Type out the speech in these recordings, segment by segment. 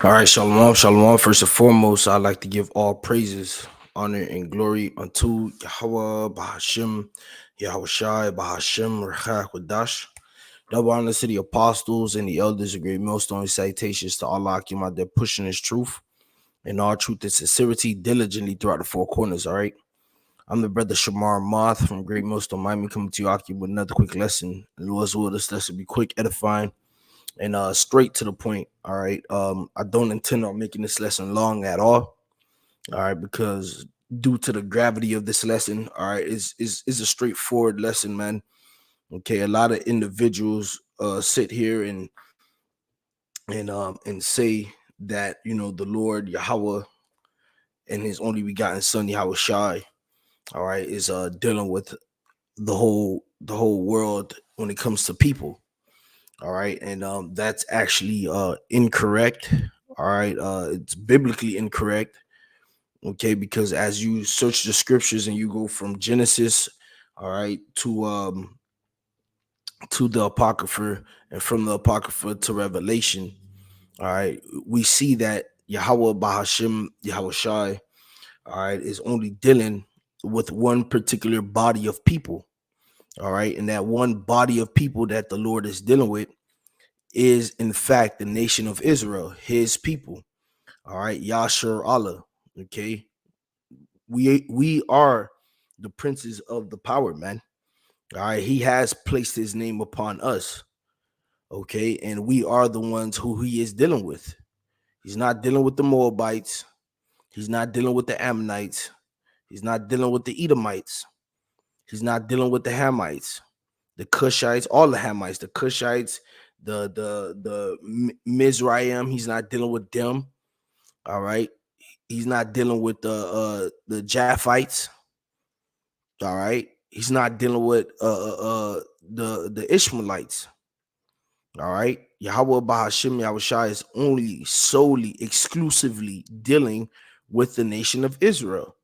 All right, shalom, shalom. First and foremost, I'd like to give all praises, honor, and glory unto Yahweh, Bahashim, Yahweh Shai, Bahashim, Rechak, Wadash. Double honor to the apostles and the elders, a great millstone salutations to Allah, Akim out there pushing his truth and all truth and sincerity diligently throughout the four corners. All right. I'm the brother Shamar Moth from Great Millstone Miami coming to you, Akim, with another quick lesson. And Lord's will, this lesson be quick, edifying, and straight to the point. All right. I don't intend on making this lesson long at all. All right, because due to the gravity of this lesson, all right, is a straightforward lesson, man. Okay, a lot of individuals sit here and say that the Lord Yahweh and His only begotten Son Yahweh Shai, all right, is dealing with the whole world when it comes to people. All right, and that's actually incorrect. All right, it's biblically incorrect. Okay, because as you search the scriptures and you go from Genesis, all right, to the Apocrypha, and from the Apocrypha to Revelation, all right, we see that Yahweh Bahashim Yahweh Shai, all right, is only dealing with one particular body of people. All right, and that one body of people that the Lord is dealing with is in fact the nation of Israel, his people. All right, Yashar Allah. Okay, we are the princes of the power, man. All right, he has placed his name upon us. Okay, and we are the ones who he is dealing with. He's not dealing with the Moabites. He's not dealing with the Ammonites. He's not dealing with the Edomites. He's not dealing with the Hamites, the Cushites, all the Hamites, the Cushites, the Mizraim. He's not dealing with them. All right. He's not dealing with the Japhites. All right. He's not dealing with the Ishmaelites. All right. Yahweh Bahashim Yahushua is only solely, exclusively dealing with the nation of Israel.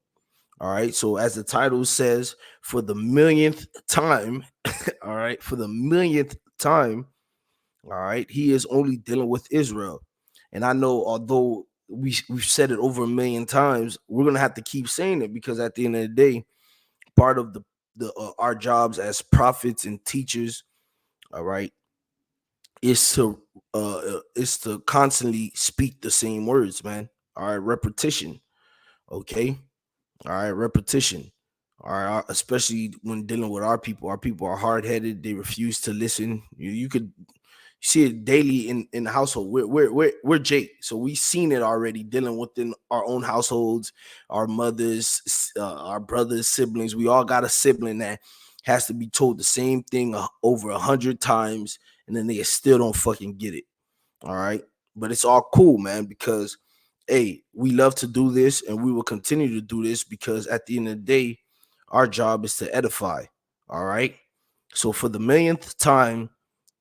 All right. So as the title says, for the millionth time, all right, for the millionth time, all right, he is only dealing with Israel. And I know, although we've said it over a million times, we're gonna have to keep saying it because at the end of the day, part of the our jobs as prophets and teachers, all right, is to constantly speak the same words, man. All right, repetition. Okay, all right, repetition. All right, especially when dealing with our people. Our people are hard headed. They refuse to listen. You could see it daily in the household. We're Jake, so we've seen it already dealing within our own households, our mothers, our brothers, siblings. We all got a sibling that has to be told the same thing over 100 times, and then they still don't fucking get it. All right, but it's all cool, man, because hey, we love to do this, and we will continue to do this because at the end of the day, our job is to edify. All right, so for the millionth time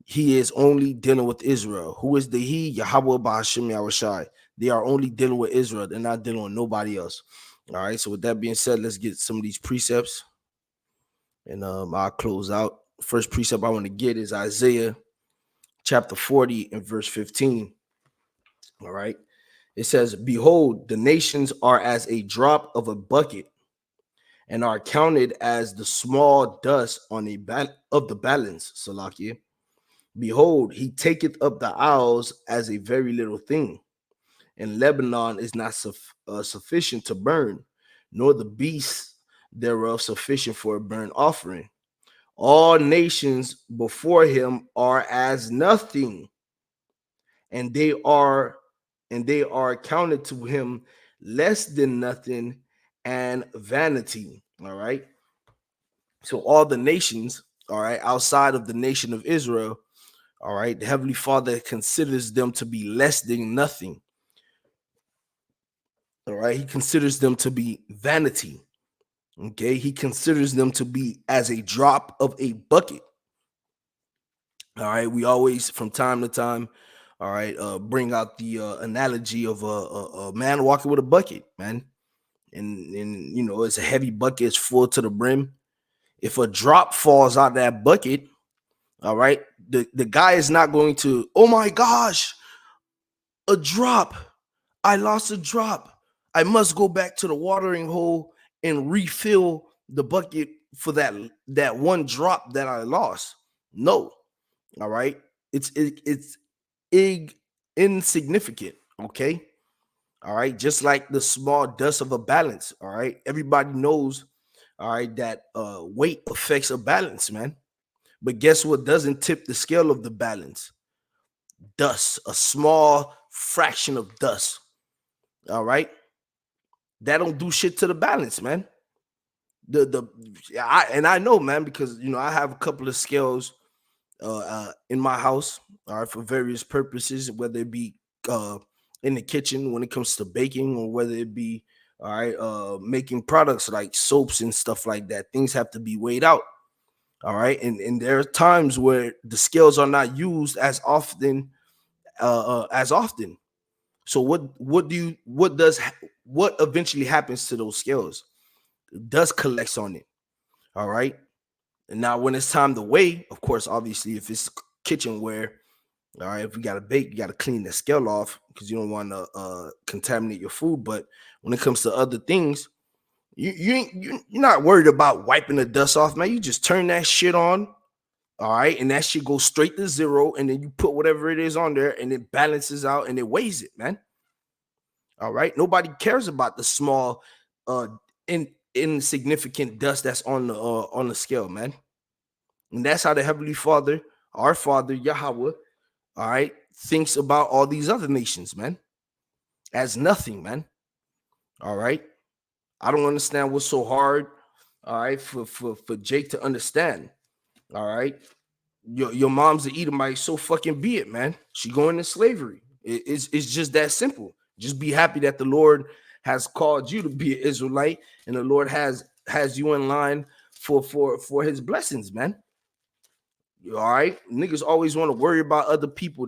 he is only dealing with Israel. Who is the he? Yahweh Ba'ashim Yahushai. They are only dealing with Israel. They're not dealing with nobody else. All right. So with that being said, let's get some of these precepts, and I'll close out. First precept I want to get is Isaiah chapter 40 and verse 15. All right. It says, "Behold, the nations are as a drop of a bucket, and are counted as the small dust on of the balance." Salakia. Behold, he taketh up the isles as a very little thing, and Lebanon is not sufficient to burn, nor the beasts thereof sufficient for a burnt offering. All nations before him are as nothing, and they are counted to him less than nothing and vanity. All right. So all the nations, all right, outside of the nation of Israel, all right, the Heavenly Father considers them to be less than nothing. All right, he considers them to be vanity. Okay, he considers them to be as a drop of a bucket. All right, we always from time to time, all right, bring out the analogy of a man walking with a bucket, man. And it's a heavy bucket, it's full to the brim. If a drop falls out of that bucket, all right, the guy is not going to, oh my gosh, A drop. I lost a drop. I must go back to the watering hole and refill the bucket for that one drop that I lost. No. All right. It's insignificant. Okay. All right. Just like the small dust of a balance. All right. Everybody knows, all right, that weight affects a balance, man. But guess what doesn't tip the scale of the balance? Dust, a small fraction of dust. All right. That don't do shit to the balance, man. I know, man, because I have a couple of scales in my house, all right, for various purposes, whether it be uh in the kitchen when it comes to baking, or whether it be all right making products like soaps and stuff like that. Things have to be weighed out. All right. And there are times where the scales are not used as often. So what eventually happens to those scales? Dust collects on it. All right. And now when it's time to weigh, of course, obviously, if it's kitchenware, all right, if you got to bake, you got to clean the scale off because you don't want to contaminate your food. But when it comes to other things, you're not worried about wiping the dust off, man. You just turn that shit on, all right, and that shit goes straight to zero, and then you put whatever it is on there, and it balances out and it weighs it, man. All right, nobody cares about the small, uh, insignificant dust that's on the scale, man. And that's how the Heavenly Father, our Father Yahweh, all right, thinks about all these other nations, man, as nothing, man. All right. I don't understand what's so hard, all right, for Jake to understand. All right. Your mom's an Edomite, so fucking be it, man. She going to slavery. It's just that simple. Just be happy that the Lord has called you to be an Israelite, and the Lord has you in line for his blessings, man. All right, niggas always want to worry about other people.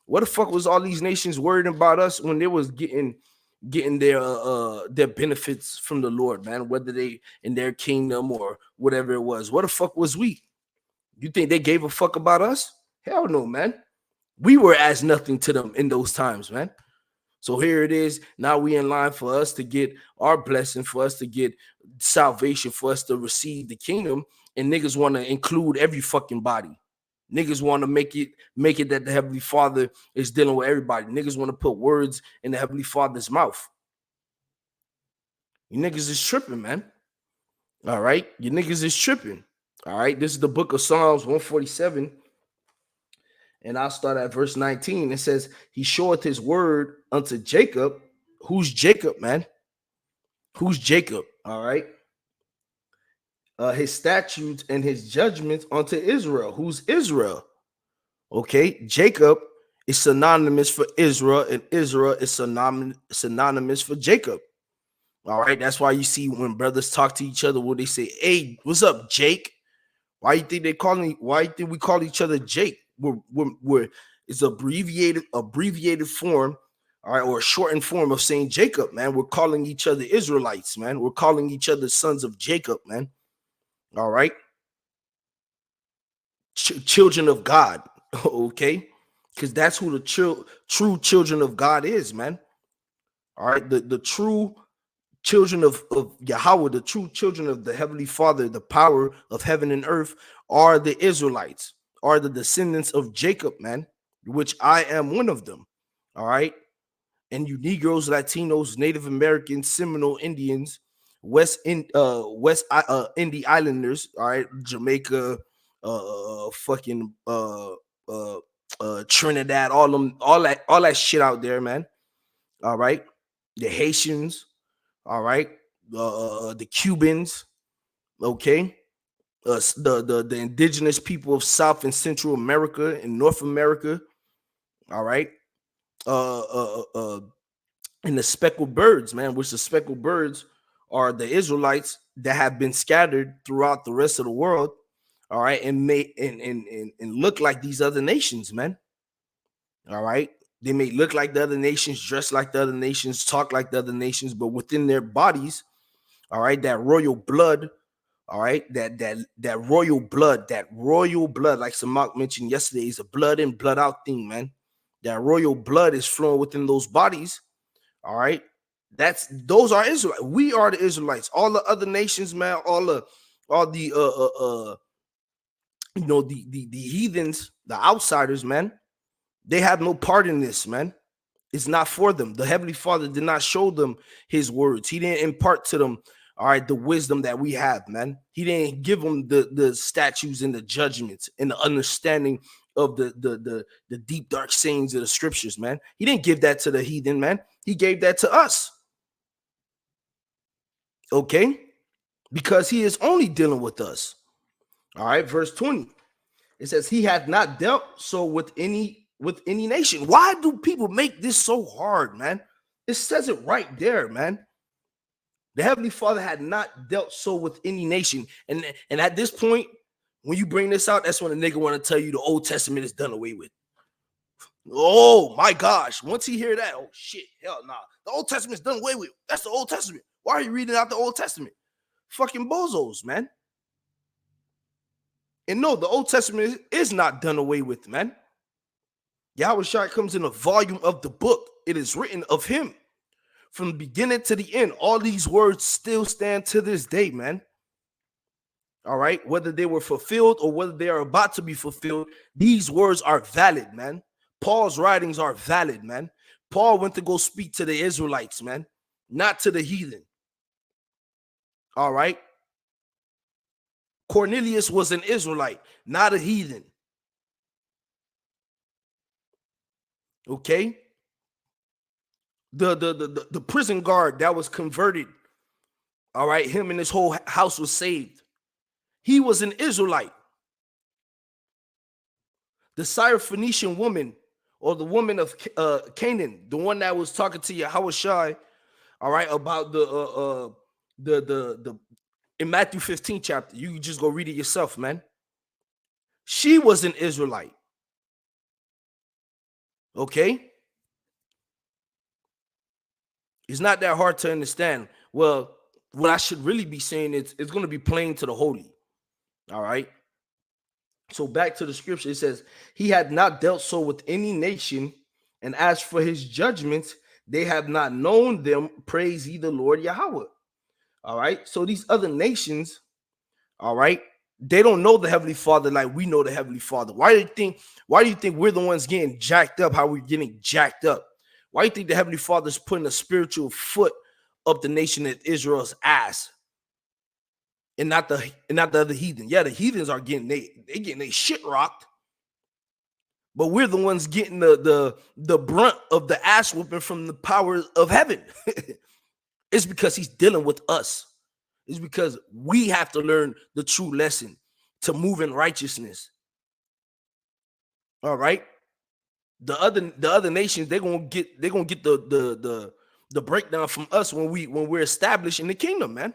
What the fuck was all these nations worried about us when they was getting their benefits from the Lord, man? Whether they in their kingdom or whatever it was. What the fuck was we? You think they gave a fuck about us? Hell no, man. We were as nothing to them in those times, man. So here it is. Now we in line for us to get our blessing, for us to get salvation, for us to receive the kingdom. And niggas want to include every fucking body. Niggas want to make it that the Heavenly Father is dealing with everybody. Niggas want to put words in the Heavenly Father's mouth. You niggas is tripping, man. All right. You niggas is tripping. All right. This is the book of Psalms 147. And I'll start at verse 19. It says, He showeth his word unto Jacob. Who's Jacob, man? Who's Jacob? All right. His statutes and his judgments unto Israel. Who's Israel? Okay. Jacob is synonymous for Israel, and Israel is synonymous for Jacob. All right. That's why you see when brothers talk to each other, where they say, Hey, what's up, Jake? Why you think why you think we call each other Jake? We're it's abbreviated form, all right, or a shortened form of saying Jacob, man. We're calling each other Israelites, man. We're calling each other sons of Jacob, man. All right. Children of God. Okay. Because that's who the true children of God is, man. All right. The true children of Yahweh, the true children of the Heavenly Father, the power of heaven and earth, are the Israelites, are the descendants of Jacob, man, which I am one of them. All right. And you Negroes, Latinos, Native Americans, Seminole Indians, West Indie Islanders, all right, Jamaica, fucking Trinidad, all that shit out there, man. All right. The Haitians, all right, the Cubans, okay, the indigenous people of South and Central America and North America, all right, and the speckled birds, man, which the speckled birds are the Israelites that have been scattered throughout the rest of the world, all right, and may and look like these other nations, man. All right. They may look like the other nations, dress like the other nations, talk like the other nations, but within their bodies, all right, that royal blood, all right, that royal blood, like Samak mentioned yesterday, is a blood in, blood out thing, man. That royal blood is flowing within those bodies. All right. Those are Israelites. We are the Israelites. All the other nations, man, all the the heathens, the outsiders, man, they have no part in this, man. It's not for them. The Heavenly Father did not show them his words. He didn't impart to them, all right, the wisdom that we have, man. He didn't give them the statutes and the judgments and the understanding of the deep dark sayings of the scriptures, man. He didn't give that to the heathen, man. He gave that to us. Okay? Because he is only dealing with us. All right, verse 20. It says, he hath not dealt so with any nation. Why do people make this so hard, man? It says it right there, man. The Heavenly Father had not dealt so with any nation. And at this point, when you bring this out, that's when a nigga want to tell you the Old Testament is done away with. Oh my gosh. Once he hear that, oh shit, hell nah. The Old Testament is done away with. That's the Old Testament. Why are you reading out the Old Testament? Fucking bozos, man. And no, the Old Testament is not done away with, man. Yahweh Shai comes in a volume of the book. It is written of him from the beginning to the end. All these words still stand to this day, man. All right, whether they were fulfilled or whether they are about to be fulfilled, these words are valid, man. Paul's writings are valid, man. Paul went to go speak to the Israelites, man, not to the heathen. All right. Cornelius was an Israelite, not a heathen. Okay. The prison guard that was converted, all right, him and his whole house was saved. He was an Israelite. The Syrophoenician woman, or the woman of Canaan, the one that was talking to Yahweh Shai, all right, about the in Matthew 15 chapter. You can just go read it yourself, man. She was an Israelite. Okay. It's not that hard to understand. Well, what I should really be saying is it's going to be plain to the holy. All right. So back to the scripture, it says, he had not dealt so with any nation, and as for his judgments, they have not known them. Praise ye the Lord Yahweh. All right. So these other nations, all right, they don't know the Heavenly Father like we know the Heavenly Father. Why do you think we're the ones getting jacked up? How we're getting jacked up? Why do you think the Heavenly Father is putting a spiritual foot up the nation of Israel's ass, and not the other heathen? Yeah, the heathens are getting they getting their shit rocked, but we're the ones getting the brunt of the ass whooping from the powers of heaven. It's because he's dealing with us. It's because we have to learn the true lesson to move in righteousness. All right. The other nations, they're gonna get the breakdown from us when we're established in the kingdom, man.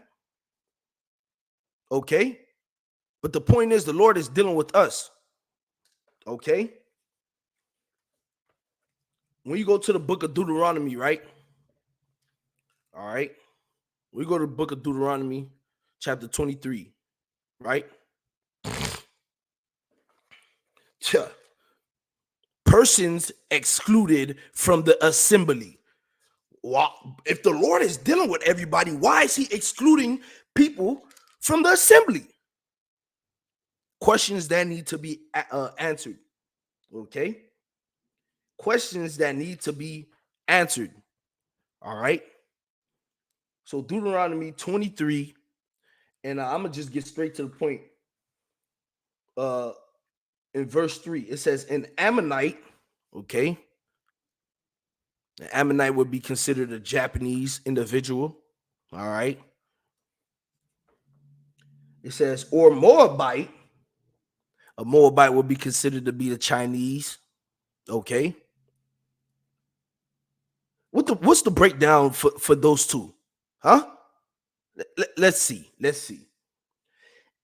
Okay. But the point is, the Lord is dealing with us. Okay. When you go to the book of Deuteronomy, right? All right. We go to the book of Deuteronomy, chapter 23, right? Persons excluded from the assembly. If the Lord is dealing with everybody, why is he excluding people from the assembly? Questions that need to be answered. Okay. Questions that need to be answered. All right. So Deuteronomy 23, and I'm gonna just get straight to the point. In verse 3, it says, an Ammonite, okay. An Ammonite would be considered a Japanese individual. All right. It says, or Moabite. A Moabite would be considered to be the Chinese. Okay. What's the breakdown for those two? Huh? Let's see.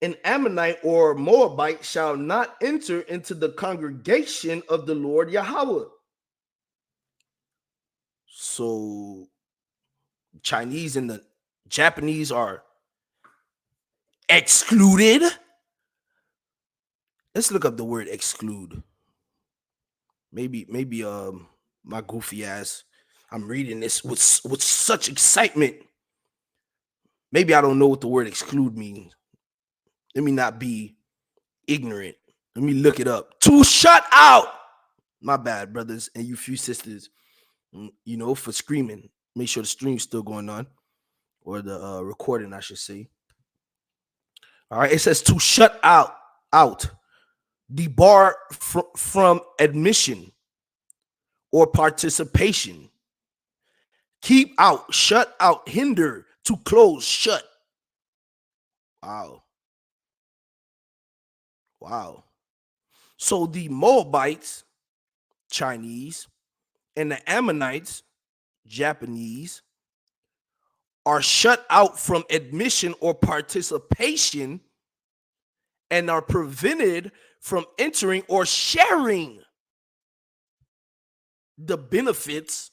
An Ammonite or Moabite shall not enter into the congregation of the Lord Yahweh. So Chinese and the Japanese are excluded. Let's look up the word exclude. maybe my goofy ass. I'm reading this with such excitement. Maybe I don't know what the word exclude means. Let me not be ignorant. Let me look it up. To shut out. My bad, brothers and you few sisters. For screaming. Make sure the stream's still going on, or the recording, I should say. All right, it says to shut out, debar from admission or participation, keep out, shut out, hinder, to close, shut. Wow. Wow. So the Moabites, Chinese, and the Ammonites, Japanese, are shut out from admission or participation and are prevented from entering or sharing the benefits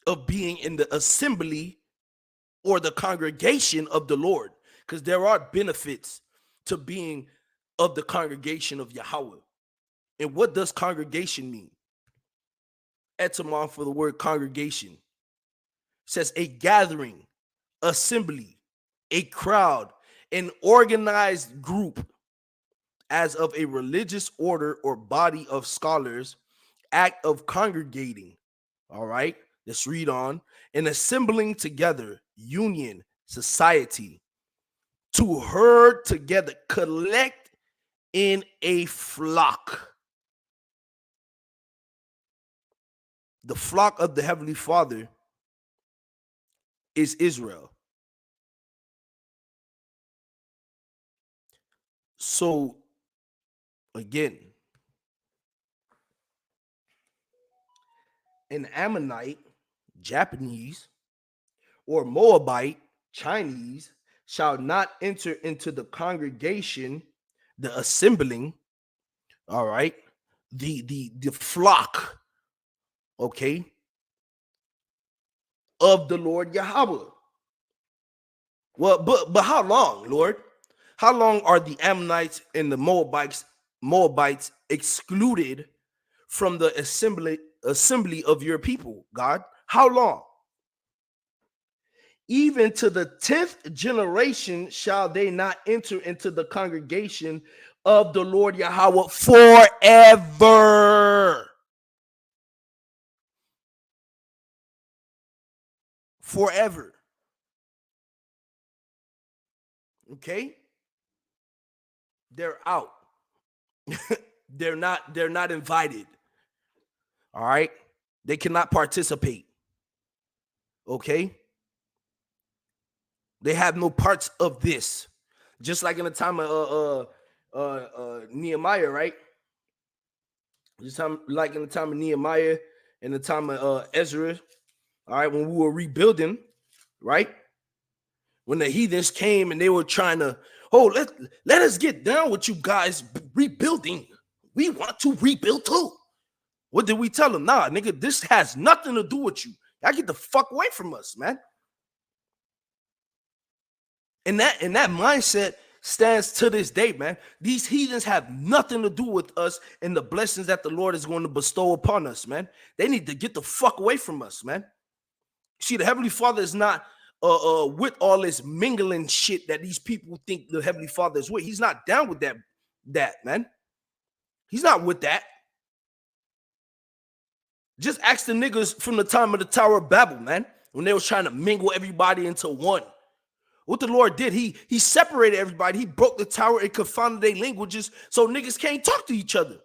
of being in the assembly or the congregation of the Lord. Because there are benefits to being of the congregation of Yahweh. And what does congregation mean? Etymon for the word congregation says a gathering, assembly, a crowd, an organized group as of a religious order or body of scholars, act of congregating. All right, let's read on. An assembling together, union, society, to herd together, collect in a flock. The flock of the Heavenly Father is Israel. So, again, an Ammonite, Japanese, or Moabite, Chinese, shall not enter into the congregation, the assembling, all right, the flock, okay, of the Lord Yahweh. Well, but how long, Lord? How long are the Ammonites and the Moabites excluded from the assembly of your people, God? How long? Even to the 10th generation shall they not enter into the congregation of the Lord Yahweh forever. Forever. Okay? They're out. they're not invited. All right? They cannot participate. Okay? They have no parts of this. Just like in the time of Nehemiah, right? Just like in the time of Nehemiah and the time of Ezra, all right, when we were rebuilding, right? When the heathens came and they were trying to, let us get down with you guys rebuilding. We want to rebuild too. What did we tell them? Nah, nigga, this has nothing to do with you. Y'all get the fuck away from us, man. And that mindset stands to this day, man. These heathens have nothing to do with us and the blessings that the Lord is going to bestow upon us, man. They need to get the fuck away from us, man. See, the Heavenly Father is not with all this mingling shit that these people think the Heavenly Father is with. He's not down with that, man. He's not with that. Just ask the niggas from the time of the Tower of Babel, man, when they was trying to mingle everybody into one. What the Lord did, he separated everybody. He broke the tower and confounded their languages so niggas can't talk to each other.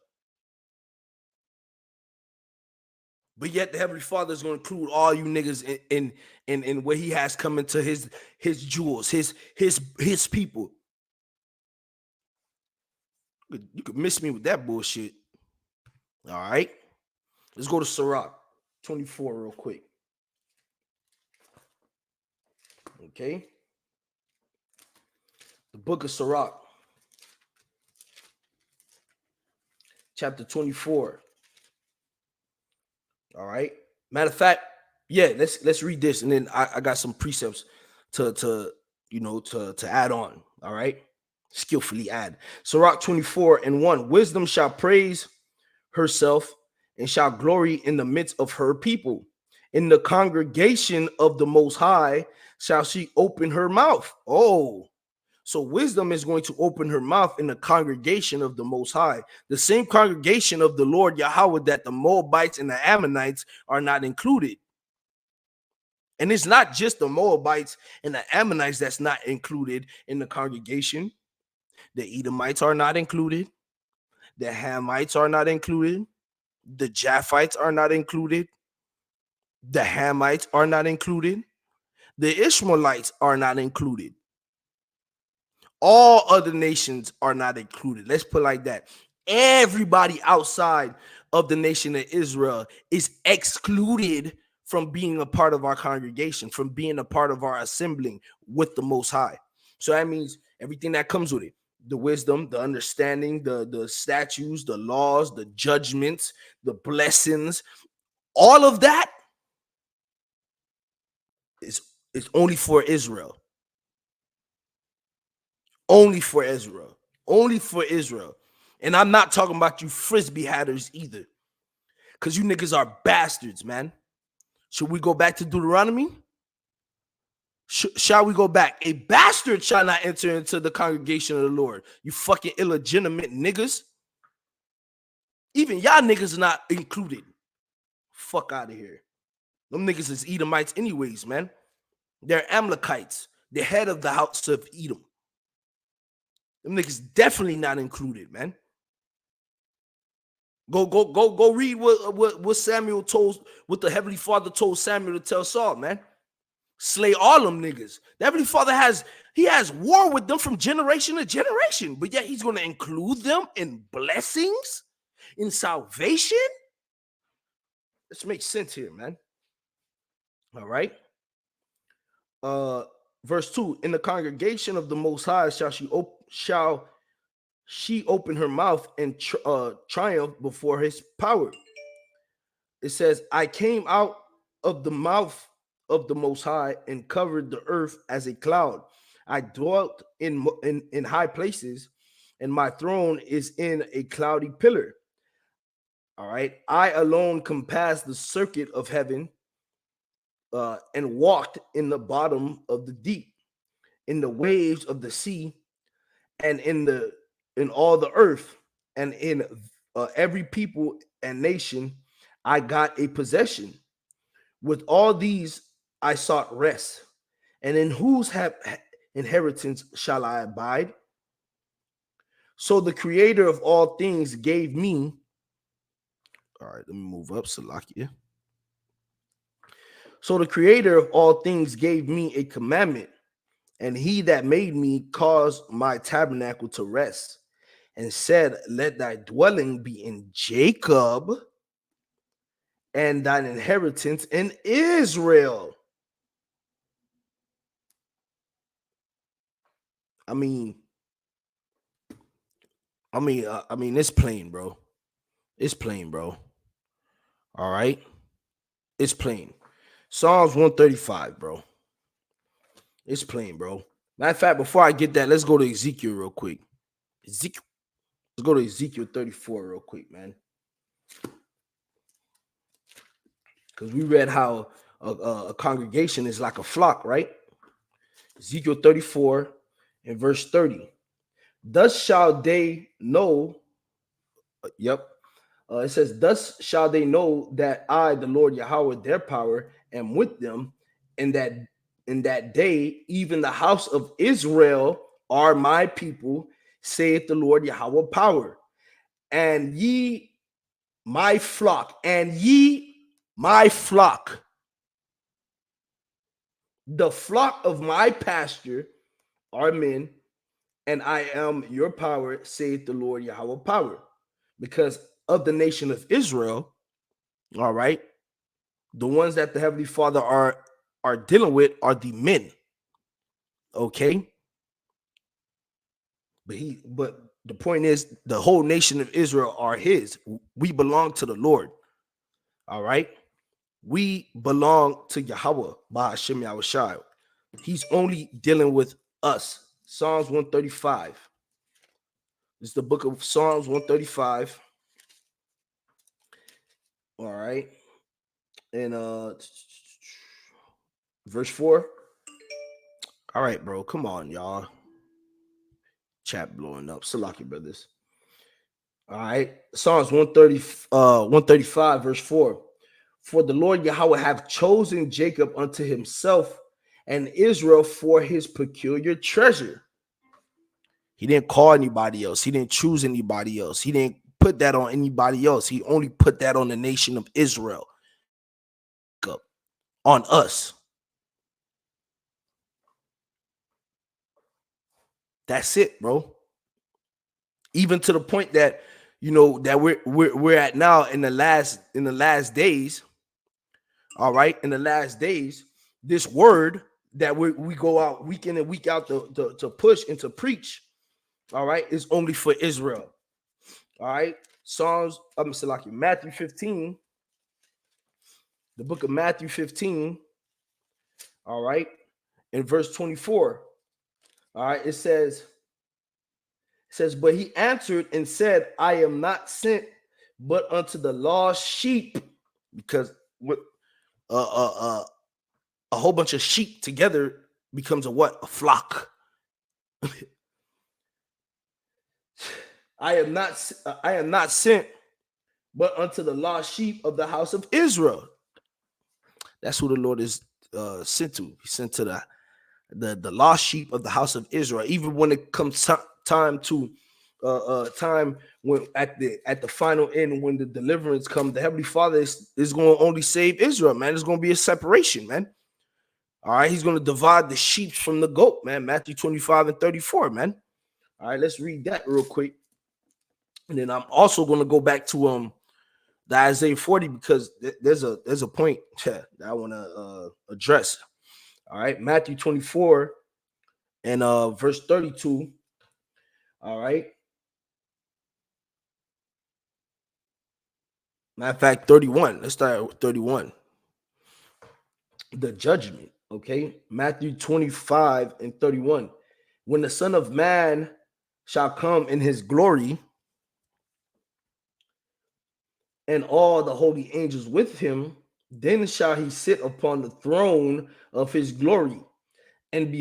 But yet the Heavenly Father is going to include all you niggas in where he has come into his jewels, his people. You could miss me with that bullshit. All right. Let's go to Sirach 24 real quick. Okay. The book of Sirach, chapter 24. All right. Matter of fact, yeah, let's read this, and then I got some precepts to add on. All right. Skillfully add. Sirach 24:1. Wisdom shall praise herself, and shall glory in the midst of her people. In the congregation of the Most High shall she open her mouth. Oh, so wisdom is going to open her mouth in the congregation of the Most High, the same congregation of the Lord Yahweh that the Moabites and the Ammonites are not included. And it's not just the Moabites and the Ammonites that's not included in the congregation. The Edomites are not included. The Hamites are not included. The Japhites are not included. The Hamites are not included. The Ishmaelites are not included. All other nations are not included. Let's put it like that. Everybody outside of the nation of Israel is excluded from being a part of our congregation, from being a part of our assembling with the Most High. So that means everything that comes with it, the wisdom, the understanding, the statutes, the laws, the judgments, the blessings, all of that is only for Israel. Only for Israel. Only for Israel. And I'm not talking about you frisbee hatters either. Because you niggas are bastards, man. Should we go back to Deuteronomy? Shall we go back? A bastard shall not enter into the congregation of the Lord. You fucking illegitimate niggas. Even y'all niggas are not included. Fuck out of here. Them niggas is Edomites anyways, man. They're Amalekites. The head of the house of Edom. Them niggas definitely not included, man. Go read what Samuel told, what the Heavenly Father told Samuel to tell Saul, man. Slay all them niggas. The Heavenly Father has war with them from generation to generation, but yet he's going to include them in blessings, in salvation. This makes sense here, man. All right. Verse 2, in the congregation of the Most High shall she open her mouth and triumph before his power. It says, I came out of the mouth of the Most High and covered the earth as a cloud. I dwelt in high places, and my throne is in a cloudy pillar. All right. I alone compassed the circuit of heaven and walked in the bottom of the deep, in the waves of the sea, and in all the earth, and in every people and nation, I got a possession. With all these, I sought rest. And in whose inheritance shall I abide? So the creator of all things gave me. All right, let me move up, Salakia. So the creator of all things gave me a commandment, and he that made me caused my tabernacle to rest, and said, let thy dwelling be in Jacob, and thine inheritance in Israel. I mean, it's plain, bro. It's plain, bro. All right. It's plain. Psalms 135, bro. It's plain, bro. Matter of fact, before I get that, let's go to Ezekiel real quick. Ezekiel. Let's go to Ezekiel 34 real quick, man. Because we read how a congregation is like a flock, right? Ezekiel 34 and verse 30. Thus shall they know. It says, thus shall they know that I, the Lord Yahweh, their power, am with them, and that in that day, even the house of Israel are my people, saith the Lord Yahweh power. And ye my flock, the flock of my pasture are men, and I am your power, saith the Lord Yahweh power. Because of the nation of Israel, all right, the ones that the Heavenly Father are dealing with are the men. Okay. But the point is, the whole nation of Israel are his. We belong to the Lord. All right. We belong to Yahweh by Hashem Yahushua. He's only dealing with us. Psalms 135. This is the book of Psalms 135. All right. And verse 4. All right, bro. Come on, y'all. Chat blowing up. Salaki, brothers. All right. Psalms 135, verse 4. For the Lord Yahweh have chosen Jacob unto himself and Israel for his peculiar treasure. He didn't call anybody else. He didn't choose anybody else. He didn't put that on anybody else. He only put that on the nation of Israel. On us. That's it, bro. Even to the point that that we're at now in the last days. All right, in the last days, this word that we go out week in and week out to push and to preach, all right, is only for Israel. All right, Matthew 15, the book of Matthew 15, all right, in verse 24, all right, it says, but he answered and said, I am not sent but unto the lost sheep, because with a whole bunch of sheep together becomes a what? A flock. I am not sent but unto the lost sheep of the house of Israel. That's who the Lord is sent to. He sent to the lost sheep of the house of Israel. Even when it comes time to time when at the final end, when the deliverance comes, the Heavenly Father is going to only save Israel, man. There's going to be a separation, man. All right, he's going to divide the sheep from the goat, man. Matthew 25 and 34, man. All right, let's read that real quick. And then I'm also going to go back to the Isaiah 40, because there's a point that I want to address. All right, Matthew 24 and verse 32. All right. Matter of fact, 31. Let's start with 31. The judgment. Okay, Matthew 25 and 31. When the Son of Man shall come in his glory, and all the holy angels with him, then shall he sit upon the throne of his glory, and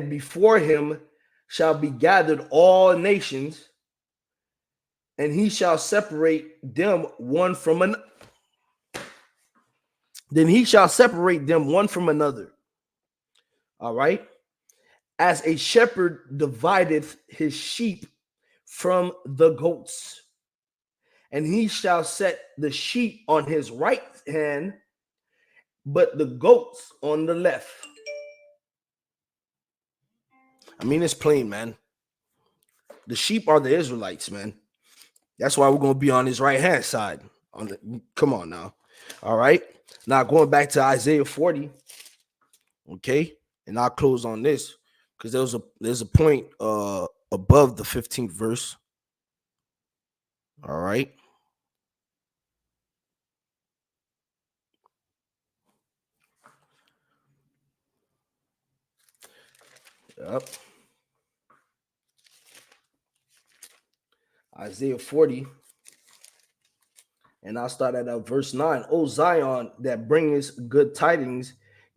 before him shall be gathered all nations, and he shall separate them one from another. Then he shall separate them one from another. All right. As a shepherd divideth his sheep from the goats, and he shall set the sheep on his right hand, but the goats on the left. I mean, it's plain, man. The sheep are the Israelites, man. That's why we're going to be on his right hand side. Come on now. All right. Now going back to Isaiah 40. Okay. And I'll close on this, because there's a point above the 15th verse. All right. Yep. Isaiah 40. And I'll start at verse 9. O Zion, that bringest good tidings,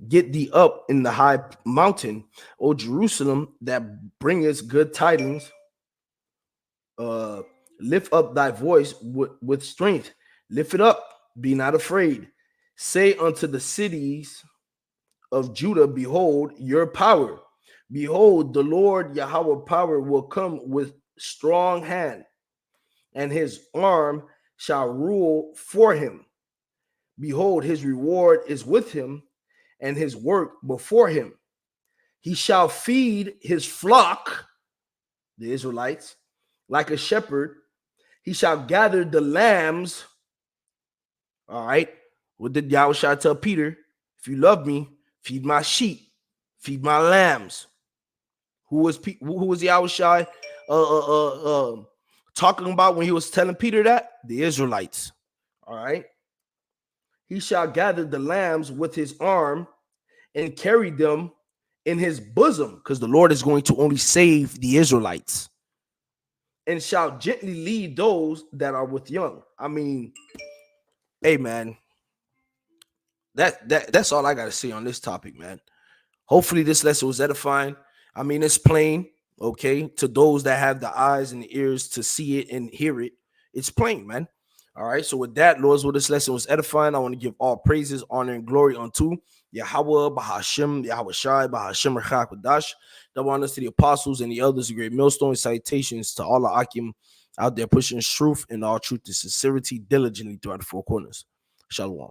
get thee up in the high mountain. O Jerusalem, that bringest good tidings, lift up thy voice with strength. Lift it up, be not afraid. Say unto the cities of Judah, behold your power. Behold, the Lord Yahweh power will come with strong hand, and his arm shall rule for him. Behold, his reward is with him, and his work before him. He shall feed his flock, the Israelites, like a shepherd. He shall gather the lambs. All right. What did Yahweh tell Peter? If you love me, feed my sheep, feed my lambs. Who was Yahweh talking about when he was telling Peter that? The Israelites. All right. He shall gather the lambs with his arm and carry them in his bosom, because the Lord is going to only save the Israelites, and shall gently lead those that are with young. I mean, Hey man, that's all I gotta say on this topic, man. Hopefully, this lesson was edifying. I mean, it's plain, okay, to those that have the eyes and the ears to see it and hear it. It's plain, man. All right. So, with that, Lord's will this lesson was edifying. I want to give all praises, honor, and glory unto Yahweh, Bahashim, Yahweh Shai, Bahashim, Rachakadash. Double honors to the apostles and the elders of Great Millstone. Citations to all the Akim out there pushing truth and all truth and sincerity diligently throughout the four corners. Shalom.